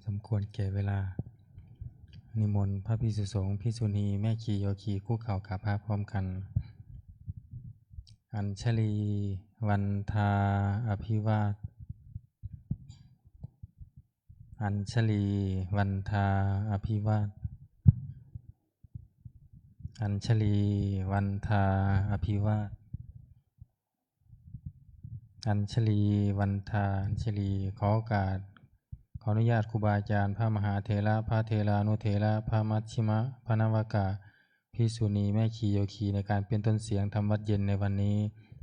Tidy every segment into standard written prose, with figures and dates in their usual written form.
สมควรแก่เวลานิมนต์พระภิกษุสงฆ์ภิกษุณีแม่ชีโยคีคู่เข่ากราบพระพร้อมกันอัญชลีวันทาอภิวาทอัญชลีวันทาอภิวาทอัญชลีวันทาอภิวาทอัญชลีวันทาอัญชลีขอโอกาสขออนุญาตครูบาอาจารย์พระมหาเถระพระเถรานุเถระพระมัชชิมะพระนวากาภิกษุณีแม่ชีโยคีในการเป็นต้นเสียงธรรมวัดเย็นในวันนี้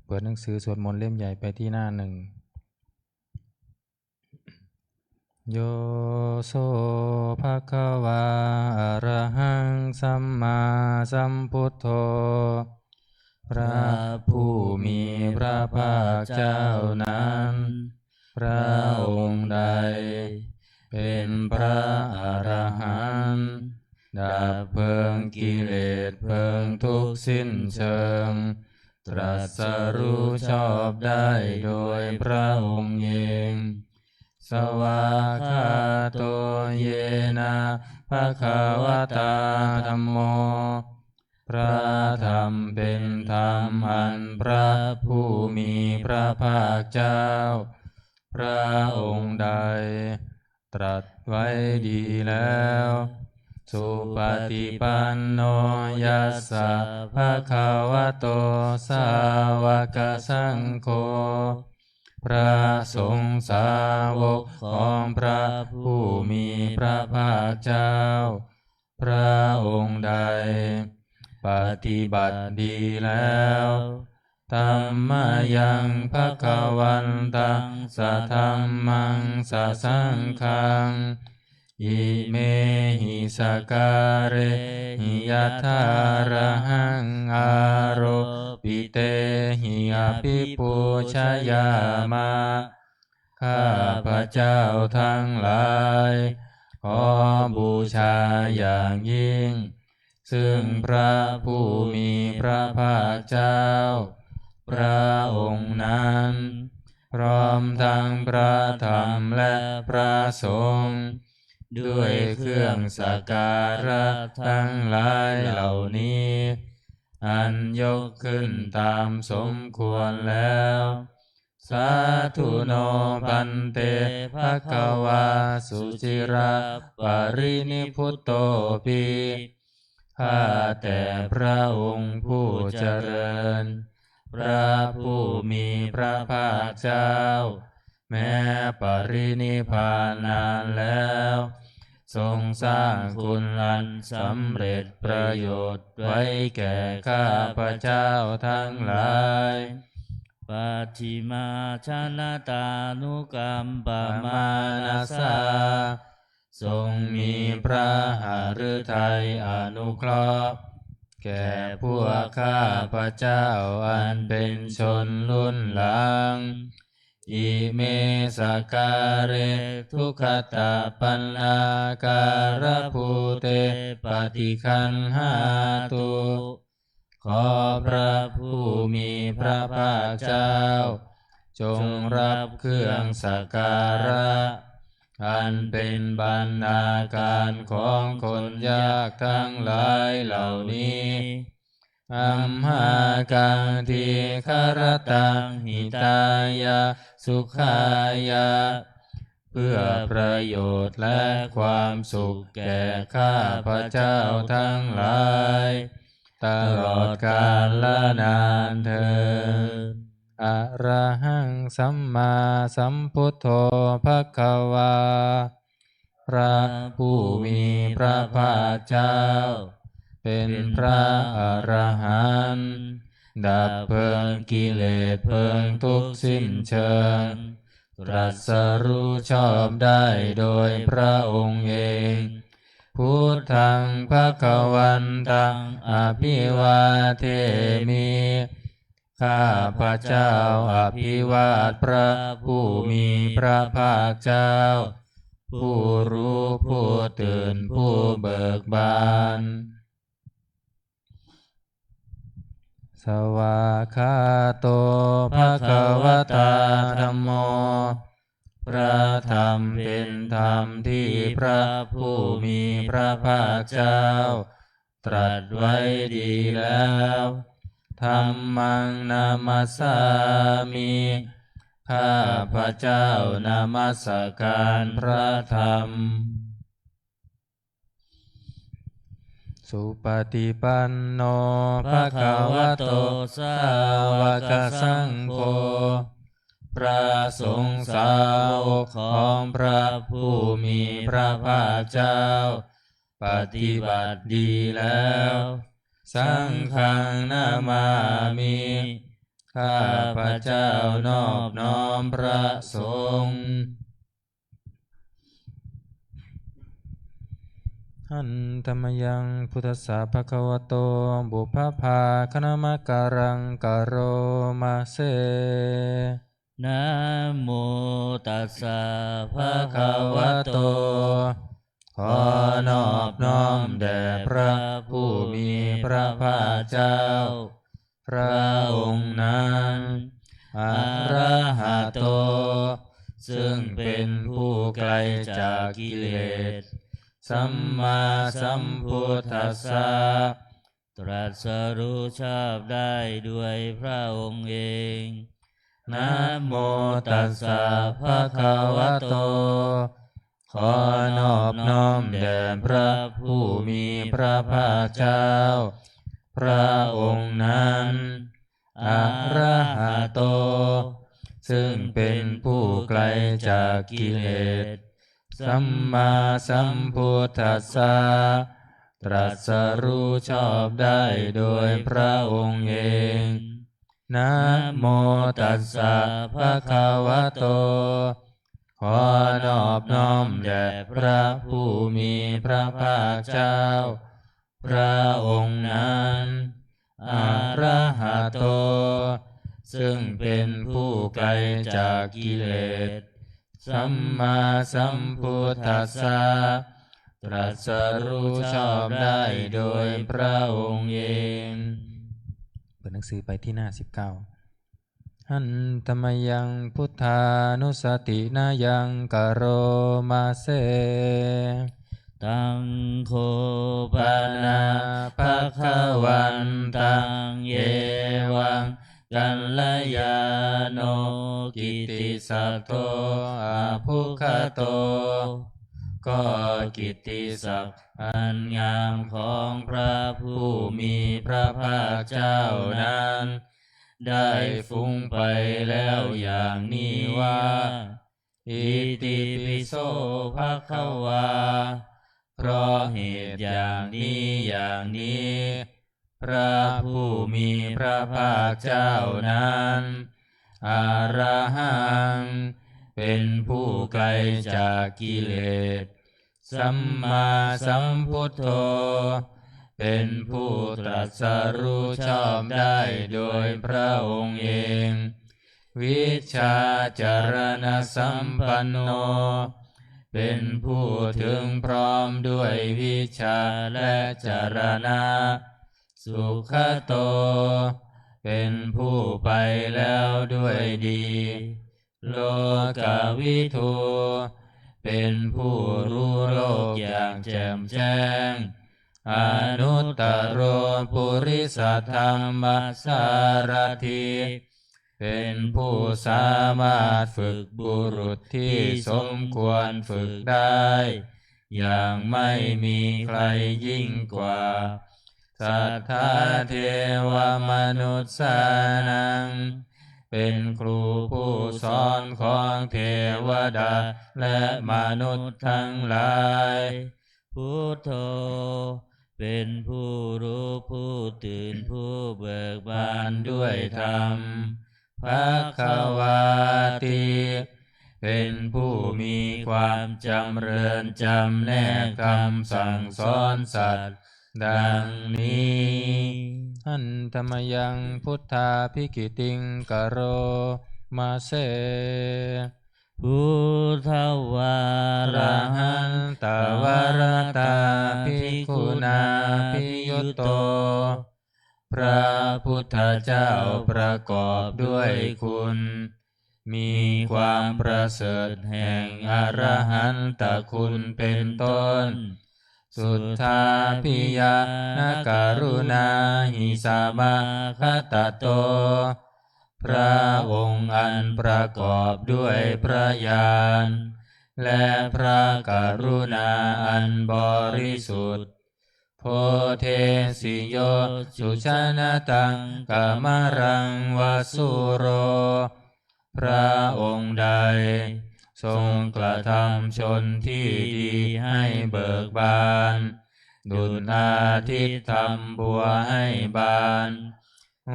เปิดหนังสือสวดมนต์เล่มใหญ่ไปที่หน้าหนึ่งโยโสภะคะวาอะระหังสัมมาสัมพุทโธพระผู้มีพระภาคเจ้านั้นพระองค์ใดเป็นพระอรหันต์ดับเพลิงกิเลสเพลิงทุกข์สิ้นเชิงตรัสรู้ชอบได้โดยพระองค์เองสวากขาโตเยนะภะคะวะตาธัมโมพระธรรมเป็นธรรมอันพระผู้มีพระภาคเจ้าพระองค์ใดตรัสไว้ดีแล้วสุปฏิปันโนยัสสะภะคะวะโตสาวกสังโฆพระสงฆ์สาวกของพระผู้มีพระภาคเจ้าพระองค์ใดปฏิบัติดีแล้วธัมมายังภคะวันตังสัทธัมมังสัสสังฆังอิเมหิสการเรหิยัทธาระหังอาโรปิเตหิอภิปูชยามะข้าพระเจ้าทั้งหลายขอบูชาอย่างยิ่งซึ่งพระผู้มีพระภาคเจ้าพระองค์นั้นพร้อมทั้งพระธรรมและพระสงฆ์ด้วยเครื่องสักการะทั้งหลายเหล่านี้อันยกขึ้นตามสมควรแล้วสาธุโนพันเตภควาสุจิราปรินิพุตโตปิข้าแต่พระองค์ผู้เจริญพระผู้มีพระภาคเจ้าแม้ปรินิพพานนานแล้วทรงสร้างคุณอันสำเร็จประโยชน์ไว้แก่ข้าพระเจ้าทั้งหลายปัจฉิมาชนะตานุกัมปมานาสาทรงมีพระหฤทัยอนุเคราะห์แก่พวกข้าพระเจ้าอันเป็นชนรุ่นหลังอิเมสการเรทุกขตาปัญอาการภูเตปฏิคันหาตุขอพระผู้มีพระภาคเจ้าจงรับเครื่องสักการะอันเป็นบรรณาการของคนยากทั้งหลายเหล่านี้อัมหากังทีคารตังหิตายะสุขายะเพื่อประโยชน์และความสุขแก่ข้าพระเจ้าทั้งหลายตลอดกาลและนานเทอญอะระหังสัมมาสัมพุทโธภควาพระผู้มีพระภาคเจ้าเป็นพระอรหันต์ดับเพลิงกิเลสเพลิงทุกข์สิ้นเชิงตรัสรู้ชอบได้โดยพระองค์เองพุทธังภควันตังอภิวาเทมิข้าพระเจ้าอภิวาทพระผู้มีพระภาคเจ้าผู้รู้ผู้ตื่นผู้เบิกบานสวากขาโตภะคะวะตาธัมโม พระธรรมเป็นธรรมที่พระผู้มีพระภาคเจ้าตรัสไว้ดีแล้วธัมมังนามัสสามิข้าพระเจ้านามัสการพระธรรมสุปฏิปันโนภะคะวะโตสาวกสังโฆพระสงฆ์สาวกของพระผู้มีพระภาคเจ้าปฏิบัติดีแล้วสังฆังนามามิข้าพระเจ้านอบน้อมพระสงฆ์หันธรรมยังพุทธัสสะภะคะวะโตบุพพาคณมการังกโรมาเสนะโมตัสสะภะคะวะโตขอนอบน้อมแด่พระผู้มีพระภาคเจ้าพระองค์นั้นอะระหะโตซึ่งเป็นผู้ไกลจากกิเลสสัมมาสัมพุทธัสสะตรัสรู้ชอบได้ด้วยพระองค์เองนะโมตัสสะภะคะวะโตขอนอบน้อมแด่พระผู้มีพระภาคเจ้าพระองค์นั้นอะระหะโตซึ่งเป็นผู้ไกลจากกิเลสสัมมาสัมพุทธัสสะตรัสรู้ชอบได้โดยพระองค์เองนะโมตัสสะภะคะวะโตขอนอบน้อมแด่พระผู้มีพระภาคเจ้าพระองค์นั้นอะระหะโตซึ่งเป็นผู้ไกลจากกิเลสสัมมาสัมพุทธัสสะตรัสรู้ชอบได้โดยพระองค์เองเปิดหนังสือไปที่หน้า19หันธรรมยังพุทธานุสตินายังกโรมาเสตังโคปนาภะคะวันตังเยวังกัลยาโนกิติสัตโตอาภุคโตก็กิตติศักดิ์อันงามของพระผู้มีพระภาคเจ้านั้นได้ฟุ้งไปแล้วอย่างนี้ว่าอิติปิโสภะคะวาเพราะเหตุอย่างนี้พระผู้มีพระภาคเจ้านั้นอรหังเป็นผู้ไกลจากกิเลสสัมมาสัมพุทโธเป็นผู้ตรัสรู้ชอบได้โดยพระองค์เองวิชชาจารณสัมปันโนเป็นผู้ถึงพร้อมด้วยวิชาและจารณะสุขโตเป็นผู้ไปแล้วด้วยดีโลกวิทูเป็นผู้รู้โลกอย่างแจ่มแจ้งอนุตตโรปุริสธรรมสารถิเป็นผู้สามารถฝึกบุรุษที่สมควรฝึกได้อย่างไม่มีใครยิ่งกว่าสัทธาเทวมนุษย์สานังเป็นครูผู้สอนของเทวดาและมนุษย์ทั้งหลายพุทโธเป็นผู้รู้ผู้ตื่นผู้เบิกบานด้วยธรรมภควาติเป็นผู้มีความจำเริญจำแนกคำสั่งสอนสัตว์ดังนี้หันธรรมยังพุทธาภิกิติงกโรมาเสพุทธวาระหันตวรตาภิกขุนาภิยุตโตพระพุทธเจ้าประกอบด้วยคุณ มีความประเสริฐแห่งอรหันตคุณเป็นต้นสุทธาพิยานการุณาหิสามาคตโตพระองค์อันประกอบด้วยพระญาณและพระกรุณาอันบริสุทธิ์โพเทสิโยสุชนะตังกามรังวสุโรพระองค์ใดทรงกระทำชนที่ดีให้เบิกบานดุจอาทิตย์ทำบัวให้บาน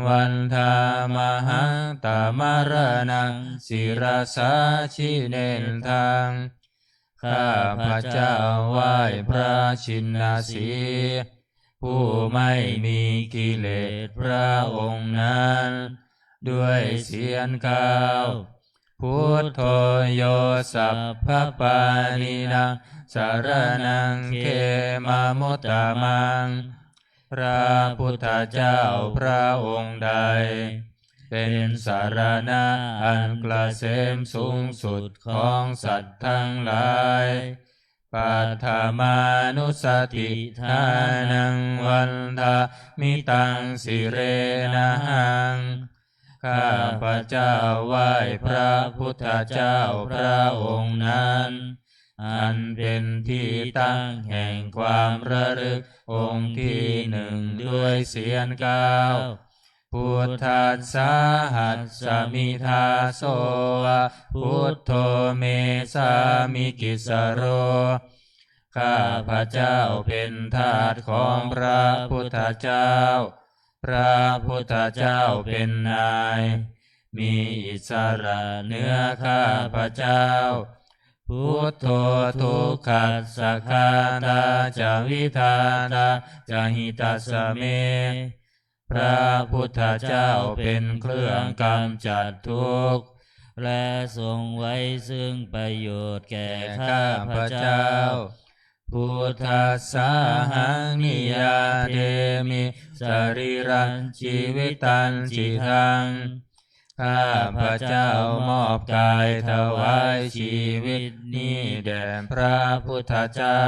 วันธามหังตามรนังศิรสาชิเนนทางข้าพระเจ้าไหว้พระชินสีห์ผู้ไม่มีกิเลสพระองค์นั้นด้วยเสียงข้าวพุทโธโยสัพพปานินังสารนังเขมามุตตามังพระพุทธเจ้าพระองค์ใดเป็นสารณะอันเกษมสูงสุดของสัตว์ทั้งหลายปัฏฐามานุสติทานังวันทามิตังสิเรนะหังข้าพระเจ้าไหว้พระพุทธเจ้าพระองค์นั้นอันเป็นที่ตั้งแห่งความระลึกองค์ที่หนึ่งด้วยเสียงก้าวพุทธัสสะหัสสมิทาโสพุทโธเมสามิกิสโรข้าพระเจ้าเป็นทาสของพระพุทธเจ้าพระพุทธเจ้าเป็นนายมีอิสระเหนือข้าพระเจ้าพุทโธทุกขัสสะคาตาจาวิธาตาจาหิตัสสะเมพระพุทธเจ้าเป็นเครื่องกำจัดทุกข์และทรงไว้ซึ่งประโยชน์แก่ข้าพระเจ้าพุทธัสสะหังนิยาเทมิสรีรังชีวิตังจิตังข้าพระเจ้ามอบกายถวายชีวิตนี้แด่พระพุทธเจ้า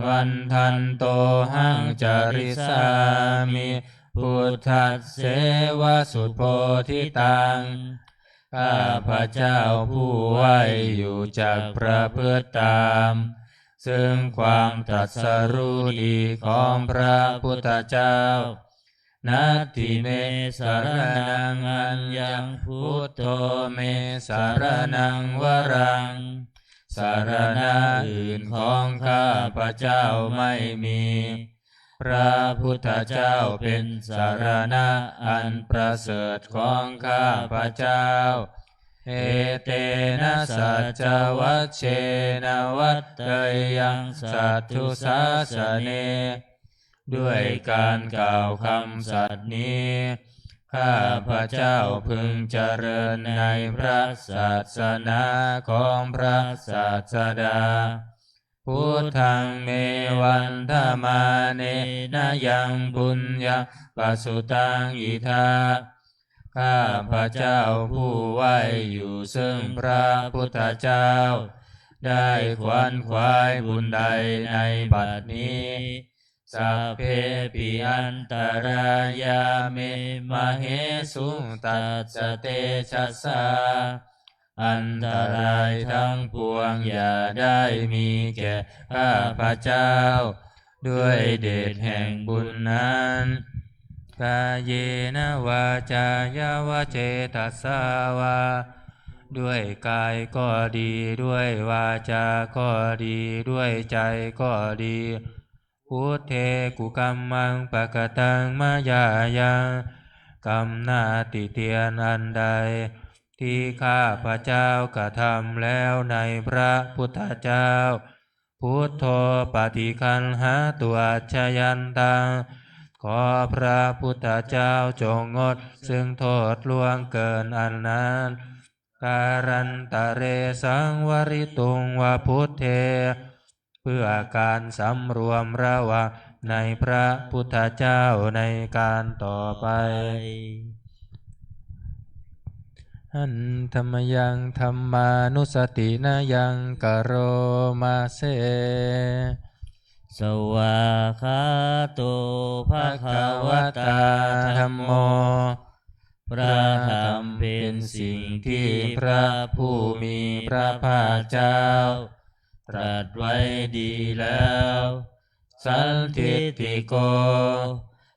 วันทันโตหังจาริสามิพุทธัสเสวสุโพธิตังข้าพระเจ้าผู้ไหวอยู่จากประพฤติตามซึ่งความตรัสรู้ดีของพระพุทธเจ้านัตถิเมสารนังอัญญังพุทโธเมสารนังวรังสารณะอื่นของข้าพระเจ้าไม่มีพระพุทธเจ้าเป็นสารณะอันประเสริฐของข้าพระเจ้าเอเตนะสัจจวัชเชนะวัตเตยังสัตถุสาสเนด้วยการกล่าวคำสัตย์นี้ข้าพระเจ้าพึงเจริญในพระศาสนาของพระศาสดาพุทธังเมวันธมาเนนะยังบุญญาปัสสุตังอิทาข้าพระเจ้าผู้ไหวอยู่ซึ่งพระพุทธเจ้าได้ขวนขวายบุญใดในบัดนี้สัพเพปิอันตรายาเมมเหสุตัสสะเตชะสาอันตรายทั้งปวงอย่าได้มีแก่ข้าพระเจ้าด้วยเดชแห่งบุญนั้นกายเยนะวาจายาวเจตัสสาวาด้วยกายก็ดีด้วยวาจาก็ดีด้วยใจก็ดีพุทเทกุกัมมังปะกตังมายายังกรรมนาติเตียนอันใดที่ข้าพระเจ้ากระทำแล้วในพระพุทธเจ้าพุทโธปฏิคันหาตัวชยันตังขอพระพุทธเจ้าจงงดซึ่งโทษล่วงเกินอันนั้นการันตะเรสังวริตุงวพุทเทเพื่อการสำรวมระวังในพระพุทธเจ้าในการต่อไป หันธรรมยังธรรมานุสตินะยังกโรมาเสสวาคาโตภะคะวะตาธัมโมพระธรรมเป็นสิ่งที่พระผู้มีพระภาคเจ้าตรัสไว้ดีแล้วสันทิฏฐิโก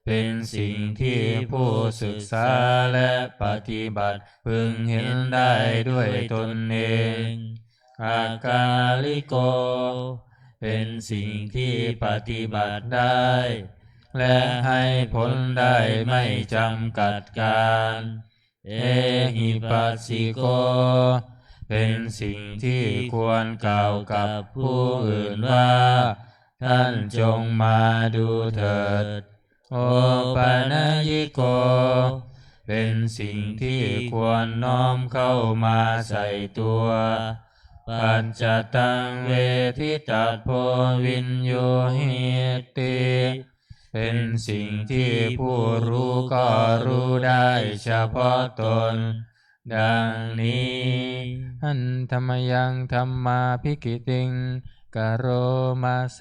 เป็นสิ่งที่ผู้ศึกษาและปฏิบัติพึงเห็นได้ด้วยตนเองอากาลิโกเป็นสิ่งที่ปฏิบัติได้และให้ผลได้ไม่จำกัดการเอหิปัสสิโกเป็นสิ่งที่ควรกล่าวกับผู้อื่นว่าท่านจงมาดูเถิดโอปนัญญิโกเป็นสิ่งที่ควรน้อมเข้ามาใส่ตัวปัจจตังเวทิตัพโพวินโยหิติเป็นสิ่งที่ผู้รู้ก็รู้ได้เฉพาะตนดังนี้หันธรรมยังธรรมาภิกิติงกโรมาเส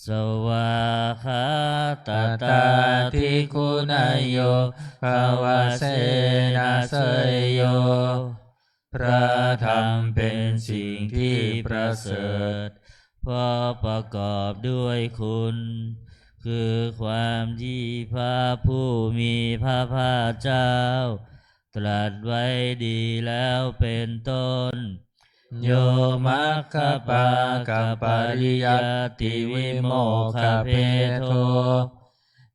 สวาคาตตาทิคุณายโยภาวะเสนาเสยโยพระธรรมเป็นสิ่งที่ประเสริฐเพราะประกอบด้วยคุณคือความที่พระผู้มีพระภาคเจ้าตรัสไว้ดีแล้วเป็นต้นโยมัคคปากัปปริยัตติวิโมกขเพโท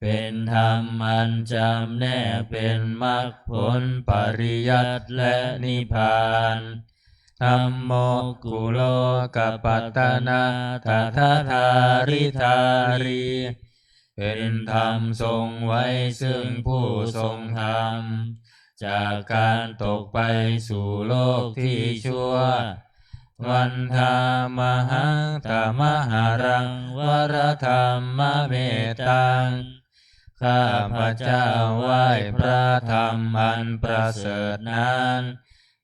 เป็นธรรมอันจำแนกเป็นมรรคผลปริยัติและนิพพานธัมโมกุโลกัปปัตตนาทัทธาริธารีเป็นธรรมทรงไว้ซึ่งผู้ทรงธรรมจากการตกไปสู่โลกที่ชั่ววันธามหังตมหารังวรธรรมเมตตังข้าพระเจ้าไหว้พระธรรมอันประเสริฐนั้น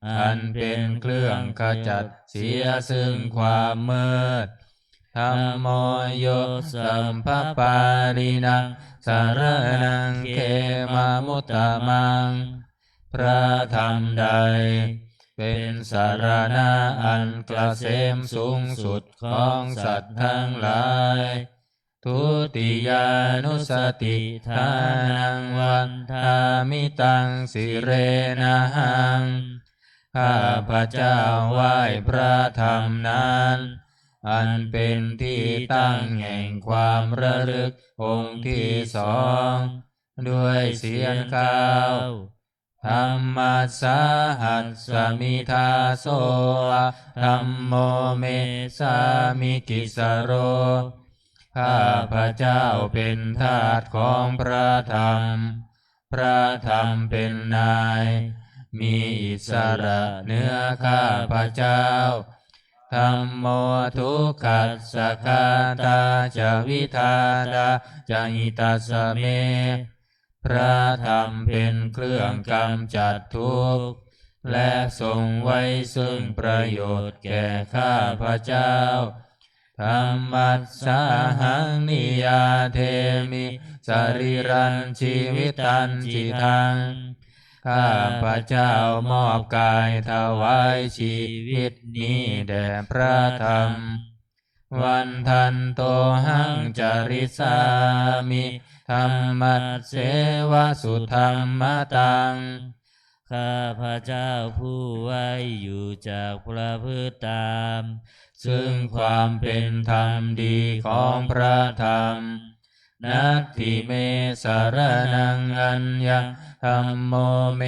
อันเป็นเครื่องขจัดเสียซึ่งความมืดธัมโมโยสัมภปารินังสารนังเขมามุตตมังพระธรรมใดเป็นสารณะอันเกษมสูงสุดของสัตว์ทั้งหลายทุติยานุสติทานังวันทามิตังสิเรนะหังข้าพระเจ้าไหว้พระธรรมนั้นอันเป็นที่ตั้งแห่งความระลึกองค์ที่สองด้วยเสียงกล่าวธัมมัสสาหัสสมิทาโสธัมโมเมสามิกิสโรข้าพระเจ้าเป็นทาสของพระธรรมพระธรรมเป็นนายมีอิสระเหนือข้าพระเจ้าธัมโมทุกขัสสะคาตาจวิธาดาจหิตัสสะเมพระธรรมเป็นเครื่องกำจัดทุกข์และทรงไว้ซึ่งประโยชน์แก่ข้าพระเจ้าธัมมัสสาหังนิยาเทมิสรีรันชีวิตันจิตังข้าพระเจ้ามอบกายถวายชีวิตนี้แด่พระธรรมวันทันโตหังจาริสามิธัมมัสเสวะสุธัมมตังข้าพระเจ้าผู้ไว้อยู่จากพระพฤติตามซึ่งความเป็นธรรมดีของพระธรรมนัตถิเมสารนังอัญญังธัมโมเม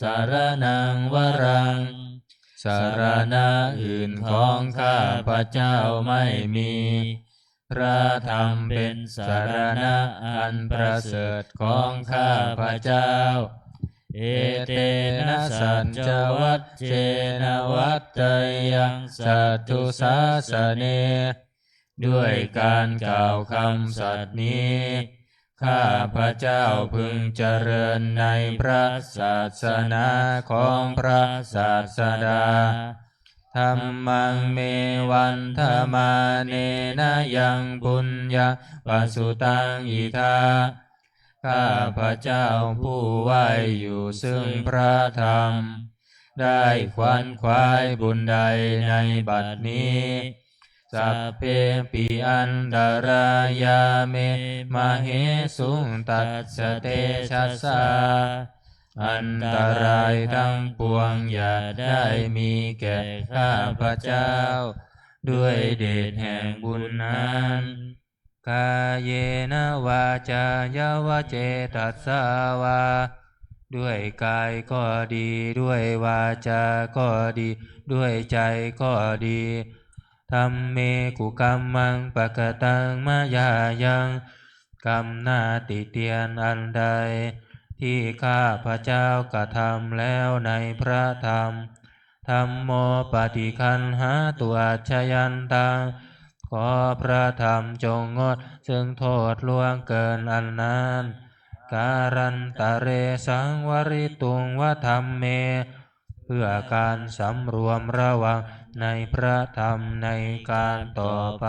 สารนังวรังสารณะอื่นของข้าพระเจ้าไม่มีพระธรรมเป็นสารณะอันประเสริฐของข้าพระเจ้าเอเตนะสัจจวัตเจนะวัตตยังสัตถุสาสเนด้วยการกล่าวคำสัตย์นี้ ข้าพระเจ้าพึงเจริญในพระศาสนาของพระศาสดาธัมมังเมวันธมาเนนะยังบุญญาปสุตังอิทาข้าพระเจ้าผู้ไหวอยู่ซึ่งพระธรรมได้ขวนขวายบุญใดในบัดนี้สัพเพปิอันตรายาเมมเหสุงตัสสะเตชัสสะอันตรายทั้งปวงอย่าได้มีแก่ข้าพระเจ้าด้วยเดชแห่งบุญนั้นกายเยนะวาจายาวเจตัสสาวาด้วยกายก็ดีด้วยวาจาก็ดีด้วยใจก็ดีธัมเมกุกัมมังปะกตังมายายังกรรมหน้าติเตียนอันใดที่ข้าพระเจ้ากระทำแล้วในพระธรรมธัมโมปฏิคันหาตัวชยันตังขอพระธรรมจงงดซึ่งโทษล่วงเกินอันนั้นการันตะเรสังวริตุงวธรรมเมเพื่อการสำรวมระวังในพระธรรมในการต่อไป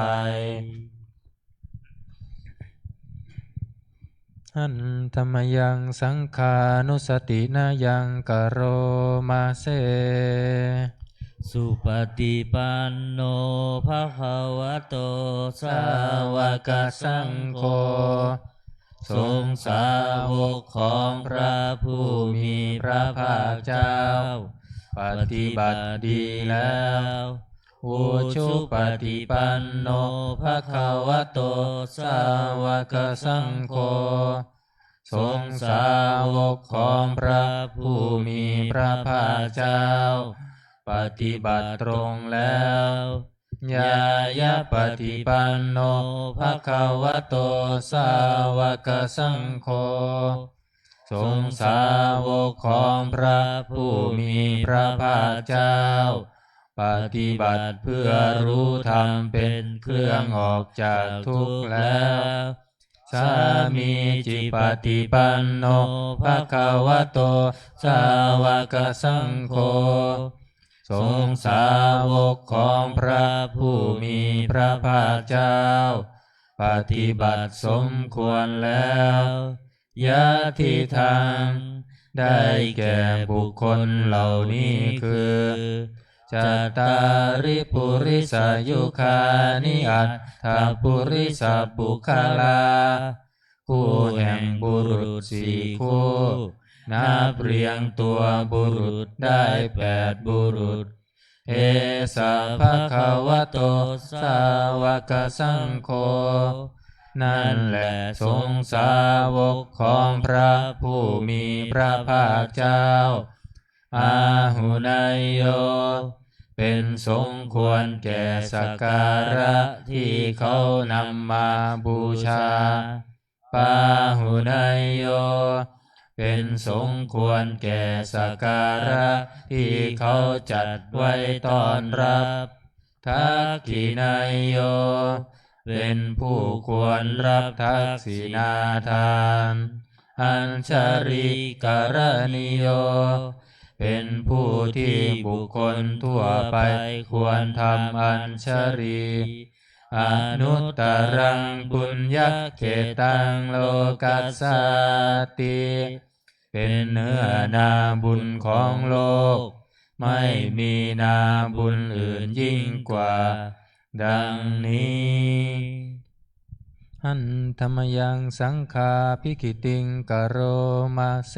หันธรรมยังสังขานุสตินายังกโรมาเสสุปฏิปันโนภะคะวะโตสาวกสังโฆทรงสาวกของพระผู้มีพระภาคเจ้าปฏิบัติดีแล้วอุชุปฏิปันโนภะคะวะโตสาวกสังโฆทรงสาวกของพระผู้มีพระภาคเจ้าปฏิบัติตรงแล้วญายะปฏิปันโนภะคะวะโตสาวกสังโฆทรงสาวกของพระผู้มีพระภาคเจ้าปฏิบัติเพื่อรู้ธรรมเป็นเครื่องออกจากทุกข์แล้วสามีจิปฏิปันโนภะคะวะโตสาวกสังโฆทรงสาวกของพระผู้มีพระภาคเจ้าปฏิบัติสมควรแล้วยะทิทางได้แก่บุคคลเหล่านี้คือจัตตาริปุริสยุคานิอัตถปุริสบุคลาคู่แห่งบุรุษสี่คู่นับเรียงตัวบุรุษได้8บุรุษเอสะภะคะวะโตสาวกสังโฆนั่นแหละสงฆ์สาวกของพระผู้มีพระภาคเจ้าอาหุนายโยเป็นสมควรแก่สักการะที่เขานำมาบูชาปาหุนายโยเป็นสมควรแก่สักการะที่เขาจัดไว้ต้อนรับทักขินายโยเป็นผู้ควรรับทักษิณาทานอัญชริกรณิโยเป็นผู้ที่บุคคลทั่วไปควรทำอัญชรีอนุตตรังบุญญเขตังโลกัสสติเป็นเนื้อนาบุญของโลกไม่มีนาบุญอื่นยิ่งกว่าดังนี้หันธรรมยังสังฆาภิกิติงกโรมาเส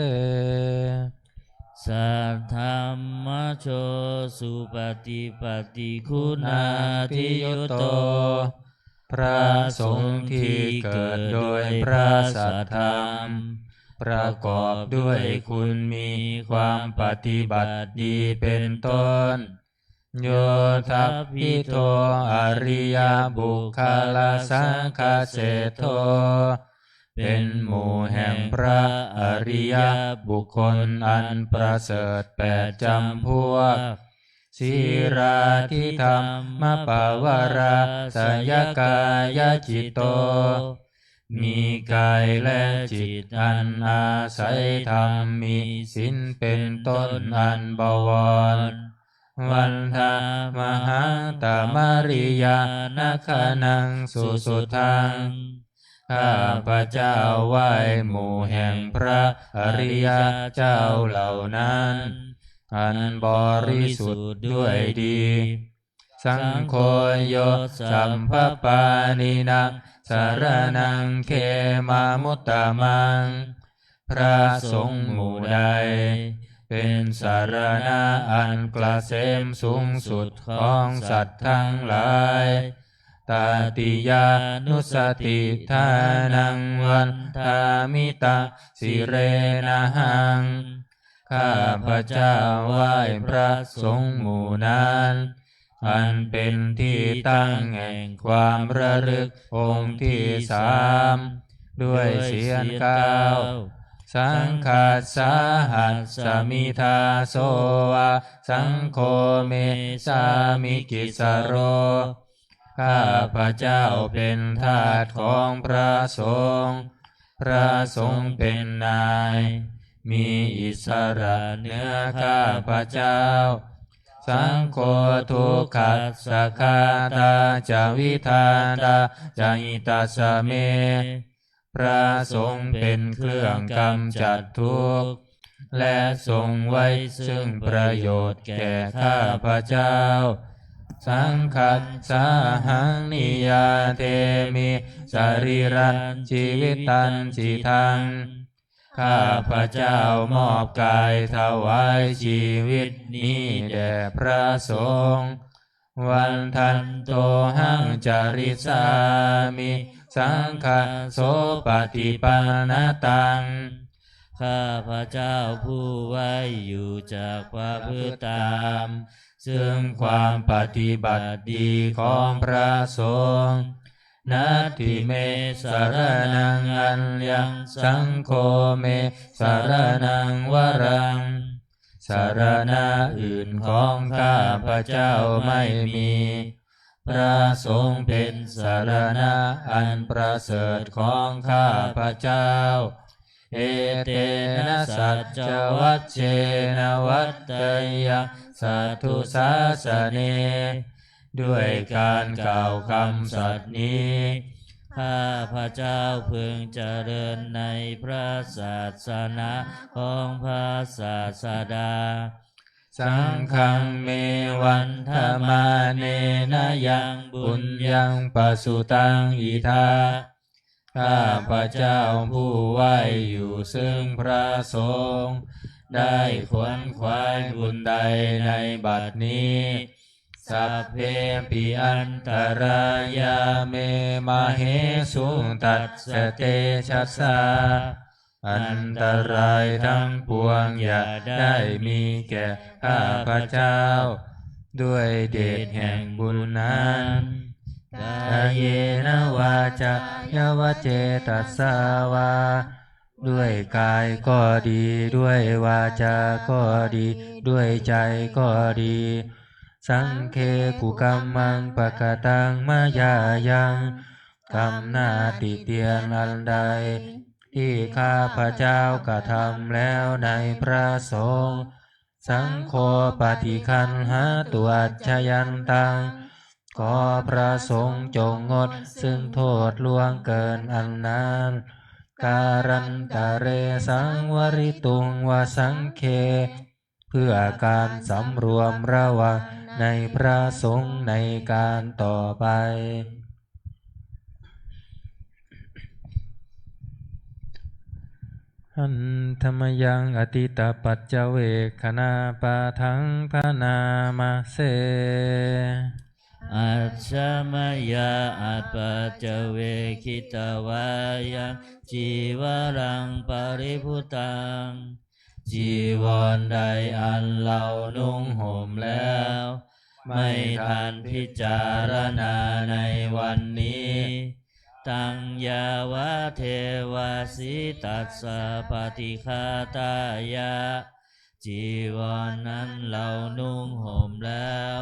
สัทธัมมโชสุปฏิปัตติคุณาทิยุตโตพระสงฆ์ที่เกิดโดยพระสัทธรรมประกอบด้วยคุณมีความปฏิบัติดีเป็นต้นโยทัพพิโตอริยบุคลาสังฆเสโทเป็นหมู่แห่งพระอริยบุคคลอันประเสริฐ8จำพวกสีราธิธรรมปวาราสยกายจิตโต มีกายและจิตอันอาศัยธรรมมีศีลเป็นต้นอันบวรวันทามหาตามริยานาคนังสุสุทังข้าพระเจ้าไหว้หมู่แห่งพระอริยเจ้าเหล่านั้นอันบริสุทธิ์ด้วยดีสังโฆโยสัมภปานินังสารนังเขมามุตตมังพระสงฆ์หมู่ใดเป็นสารณะอันเกษมสูงสุดของสัตว์ทั้งหลายตาติยานุสติทานังวันทามิตาสิเรนะหังข้าพระเจ้าไหว้พระสงฆ์หมู่นั้นอันเป็นที่ตั้งแห่งความระลึกองค์ที่สามด้วยเสียงก้าวสังฆาสาหัสสมิทาโสวะสังโฆเมสามิกิสโรข้าพระเจ้าเป็นทาสของพระสงฆ์พระสงฆ์เป็นนายมีอิสระเหนือข้าพระเจ้าสังโฆทุกขัสสะคาตาจาวิธาตาจาหิตาสเมพระสงฆ์เป็นเครื่องกำจัดทุกข์และทรงไว้ซึ่งประโยชน์แก่ข้าพระเจ้าสังฆัสสาหังนิยาเทมิสรีรันชีวิตันจิทังข้าพระเจ้ามอบกายถวายชีวิตนี้แด่พระสงฆ์วันทันโตหังจาริสามิสังฆโสปฏิปันนตังข้าพระเจ้าผู้ไว้อยู่จากความพฤติตามซึ่งความปฏิบัติดีของพระสงฆ์นัตถิเมสารนังอัญญังสังโฆเมสารนังวรังสารณะอื่นของข้าพระเจ้าไม่มีพระสงฆ์เป็นสารณะอันประเสริฐของข้าพระเจ้าเอเตนะสัจจวัชเชนะวัตตยังสัทธุสาสเนด้วยการกล่าวคำสัตย์นี้ข้าพระเจ้าพึงเจริญในพระศาสนาของพระศาสดาสังฆังเมวันธมาเนนะยังบุญยังปสุตังอิทาข้าพระเจ้าผู้ไหว้อยู่ซึ่งพระสงฆ์ได้ขวนขวายบุญใดในบัดนี้สัพเพปิอันตรายาเมมาเหสุตัสสะเตชัสสะอันตรายทั้งปวงอย่าได้มีแก่ข้าพระเจ้าด้วยเดชแห่งบุญนั้นกายเยนะวาจายาวเจตัสสาวาด้วยกายก็ดีด้วยวาจาก็ดีด้วยใจก็ดีสังเคกุกัมมังปะกตังมายายังกรรมหน้าติเตียนอันใดที่ข้าพระเจ้ากระทำแล้วในพระสงฆ์สังโฆปฏิคันหาตัวชยันตังขอพระสงฆ์จงงดซึ่งโทษล่วงเกินอันนั้นการันตะเรสังวริตุงวสังเคเพื่อการสำรวมระวังในพระสงฆ์ในการต่อไปอันธรรมยังอติตปัจจเวคขณาปาทังพนามาเสอัจฉมยาอัปปัจจเวคิตวายังจีวรังปริภุตังจีวรใดอันเรานุ่งห่มแล้วไม่ทันพิจารณาในวันนี้ตังยาวะเทวาสิตัสสะปฏิฆาตายะจีวรนั้นเรานุ่งห่มแล้ว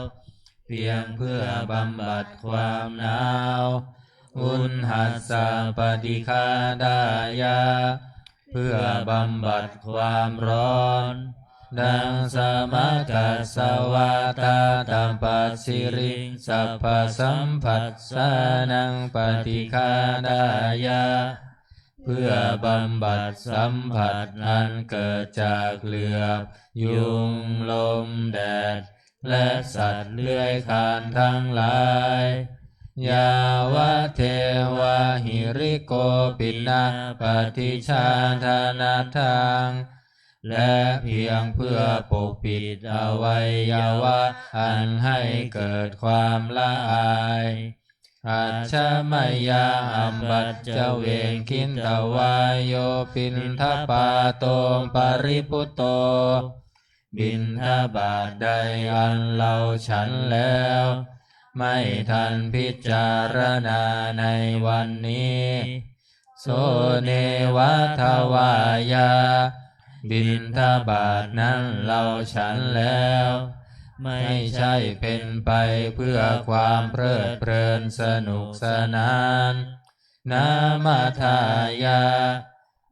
เพียงเพื่อบำบัดความหนาว อุณหัสสะปฏิฆาดายะเพื่อบำบัดความร้อนดังสมกัสสวาตาตัมปัสสิริงสัพพสัมผัสสานังปฏิฆาดายะเพื่อบำบัดสัมผัสอันเกิดจากเหลือบยุงลมแดดและสัตว์เลื้อยคลานทั้งหลายยาวะเทวะหิริโกปินะปฏิชาธานาทังและเพียงเพื่อปกปิดอวัยวะอันให้เกิดความละอายอัจฉมยาอัมบัจเจเวงคินตวายโยปินทปาโตปริพุตโตบิณฑบาตใดอันเราฉันแล้วไม่ทันพิจารณาในวันนี้โสเนวะทวายาบิณฑบาตนั้นเราฉันแล้วไม่ใช่เป็นไปเพื่อความเพลิดเพลินสนุกสนานนามาทายา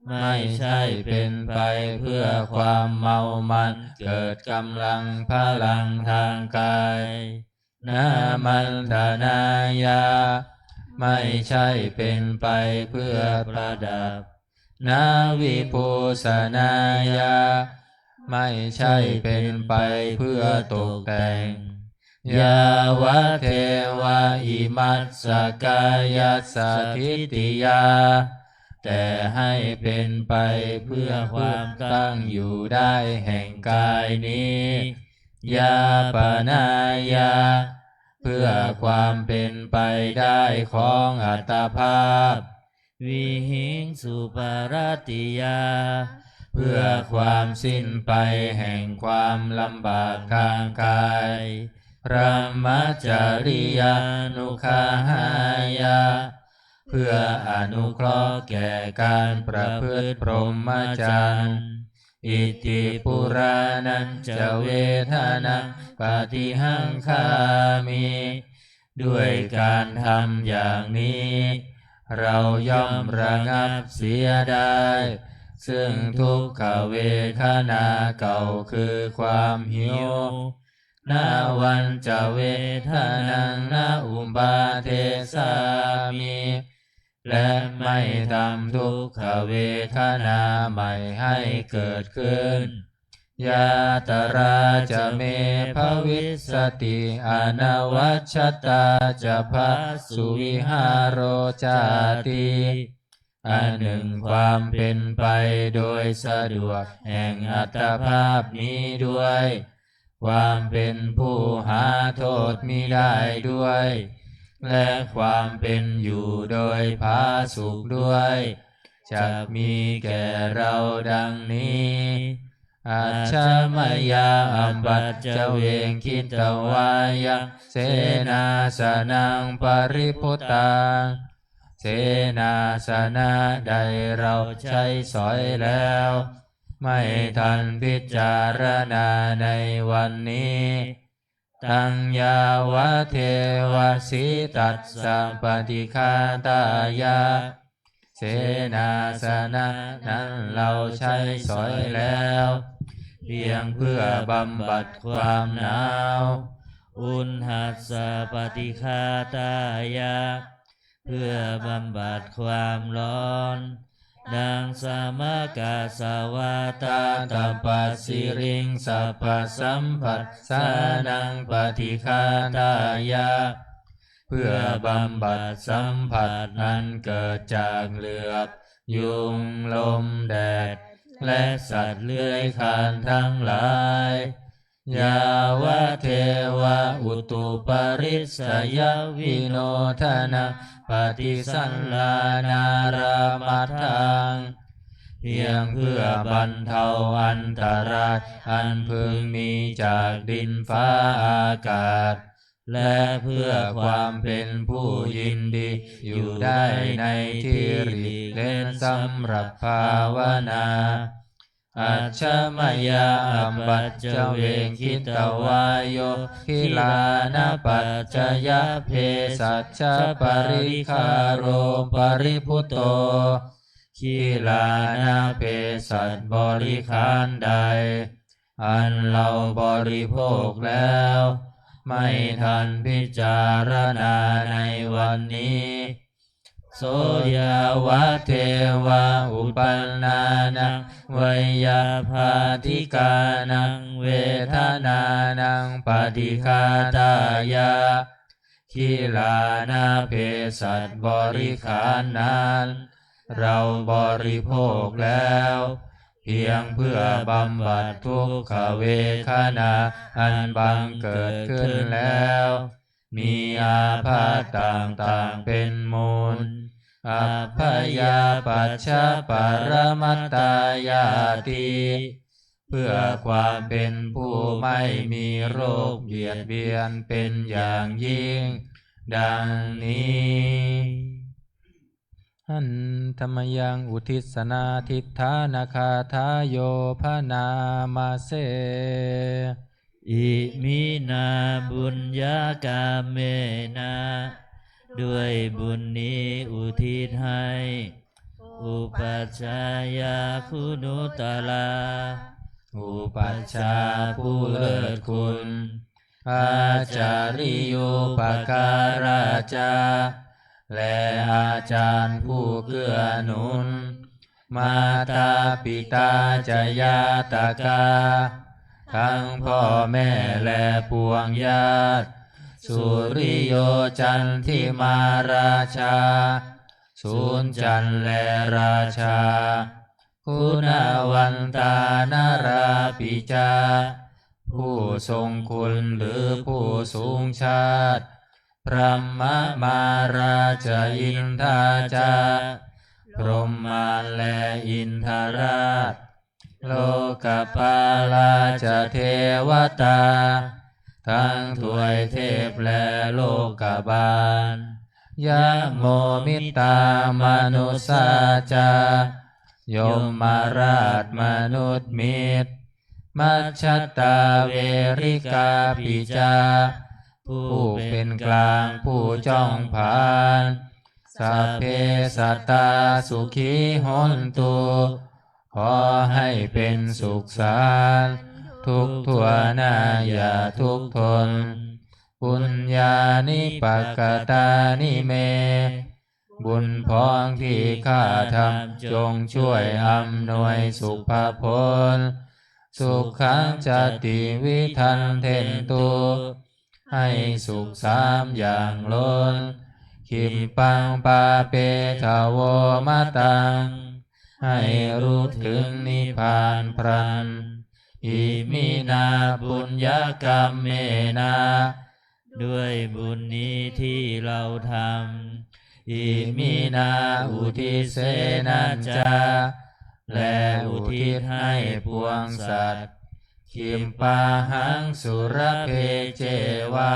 ไม่ใช่เป็นไปเพื่อความเมามันเกิดกำลังพลังทางกายนามันธนายาไม่ใช่เป็นไปเพื่อประดับนาวิภูสนายาไม่ใช่เป็นไปเพื่อตกแต่งยาวะเทวะอิมัสสกายสสทิติยาแต่ให้เป็นไปเพื่อความตั้งอยู่ได้แห่งกายนี้ยาปนายาเพื่อความเป็นไปได้ของอัตภาพวิหิงสุปารติยาเพื่อความสิ้นไปแห่งความลำบากทางกายพระมัจจริยานุคาหายาเพื่ออนุเคราะห์แก่การประพฤติพรหมจรรย์อิติปุรานัญจเวทนาปฏิหังคามิด้วยการทำอย่างนี้เราย่อมระงับเสียได้ซึ่งทุกขเวทนาเก่าคือความหิวนาวันจะเวทนังนาอุปาเทสามิและไม่ทำทุกขเวทนาใหม่ให้เกิดขึ้นยาตราจะเมภวิสติอนวัชตาจะภาสุวิหารโรจาติอันหนึ่งความเป็นไปโดยสะดวกแห่งอัตภาพนี้ด้วยความเป็นผู้หาโทษมิได้ด้วยและความเป็นอยู่โดยผาสุกด้วยจะมีแก่เราดังนี้อัจฉมยาอัมบัจเจเวงคิตวายะเสนาสนังปริพุตตังเสนาสนะใดเราใช้สอยแล้วไม่ทันพิจารณาในวันนี้ตังยาวะเทวสิตัสสะปฏิฆาตายะเสนาสนะนั้นเราใช้สอยแล้วเพียงเพื่อบำบัดความหนาวอุณหัสสะปฏิฆาตายะเพื่อบำบัดความร้อนดังสมกัสสวาตาตัปปัสสิริงสัพพสัมผัสสานังปฏิฆาตายะเพื่อบำบัดสัมผัสนั้นเกิดจากเหลือบยุงลมแดดและสัตว์เลื้อยคลานทั้งหลายยาวะเทวะอุตุปริสยวิโนทนาปฏิสันลานารามัตถังเพียงเพื่อบรรเทาอันตรายอันพึงมีจากดินฟ้าอากาศและเพื่อความเป็นผู้ยินดีอยู่ได้ในที่หลีกเล่นสำหรับภาวนา อัจฉมยาอัมปัจเจเวงคิตวายโยคิลานะปัจจยเพสัชชปริคารโรปริพุตโตคิลานะเพสัชบริขารใดอันเราบริโภคแล้วไม่ทันพิจารณาในวันนี้โสยาวะเทวะอุปันนานังวยาภาธิกานังเวทนานังปฏิฆาตายาคิลานาเพสัชบริขารนั้นเราบริโภคแล้วเพียงเพื่อบำบัดทุกขเวทนาอันบังเกิดขึ้นแล้วมีอาพาธต่างๆเป็นมูลอัพพยาปัชชปรมัตตายาติเพื่อความเป็นผู้ไม่มีโรคเบียดเบียนเป็นอย่างยิ่งดังนี้หันธรรมยังอุทิศนาทิฏฐานาคาทายโยพนามาเสอิมินาบุญญากาเมนะด้วยบุญนี้อุทิศให้อุปัชฌายาคุณุตลาอุปัชฌาย์ผู้เลิศคุณอาจาริโยปการาจาและอาจารย์ผู้เกื้อหนุนมาตาปิตาจยาตกาทั้งพ่อแม่และปวงญาติสุริโยจันทิมาราชาสุนจันและราชาคุณวันตานาราปิจาผู้ทรงคุณหรือผู้สูงชาติพระมมาราชอินทาจาพรหมาและอินทราชโลกปาลาจเทวตาทั้งถวยเทพและโลกบาลยะโมมิตามนุสาจายมมาราชมนุษย์มิตรมัชฌตาเวริกาปิจาผู้เป็นกลางผู้จ้องผานสัพเพสัตตาสุขีหนตุขอให้เป็นสุขสันต์ทุกทั่วหน้าอย่าทุกข์ทนปุญญานิปักกตานิเมบุญพ้องที่ข้าทำจงช่วยอำนวยสุภผลสุขังจติวิทันเทนตุให้สุขสามอย่างล้นขิมปังปาเปทโวมะตังให้รู้ถึงนิพพานพรันอิมินาบุญญกรรมเมนาด้วยบุญนี้ที่เราทำอิมินาอุทิเสนัญจาและอุทิศให้ปวงสัตว์คิมปาหังสุรเพเจวา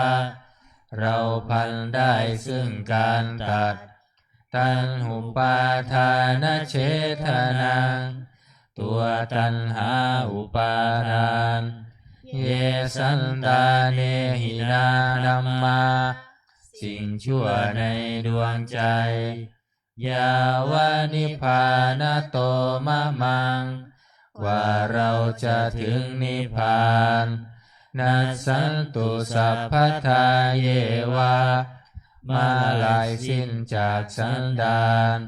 เราพันได้ซึ่งการตัดตัณหุปาทานเฉทนังตัวตัณหาอุปาทานเยสันตาเนหินานัมมาสิ่งชั่วในดวงใจยาวานิพพานโตมะมังกว่าเราจะถึงนิพพานนัสสันตุสัพพทาเยวามาลายสิ้นจากสันดาน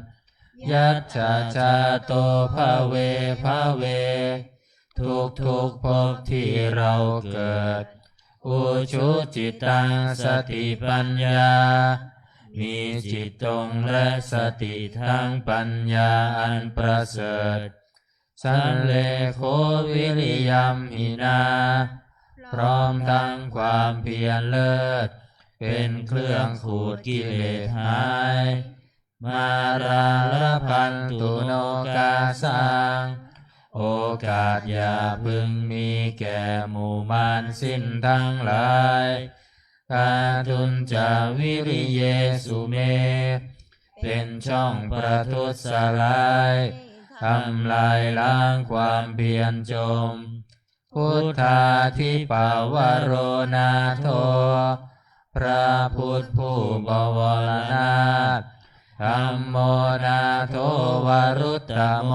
ยัจฉาชาโตภะเวภะเวทุกภพที่เราเกิดอุชุจิตตังสติปัญญามีจิตตรงและสติทั้งปัญญาอันประเสริฐสันเลโควิริยัมหินาพร้อมทั้งความเพียรเลิศเป็นเครื่องขูดกิเลสหายมาราลพันตุโนกาสังโอกาสอย่าพึงมีแก่หมู่มารสิ้นทั้งหลายกาทุนจาวิริเยสุเมเป็นช่องประทุษร้าย ทำลายล้างความเพียรจมพุทธาธิปาวโรนาโทพระพุทธผู้บวรนาถธัมโมนาโทวรุตตโม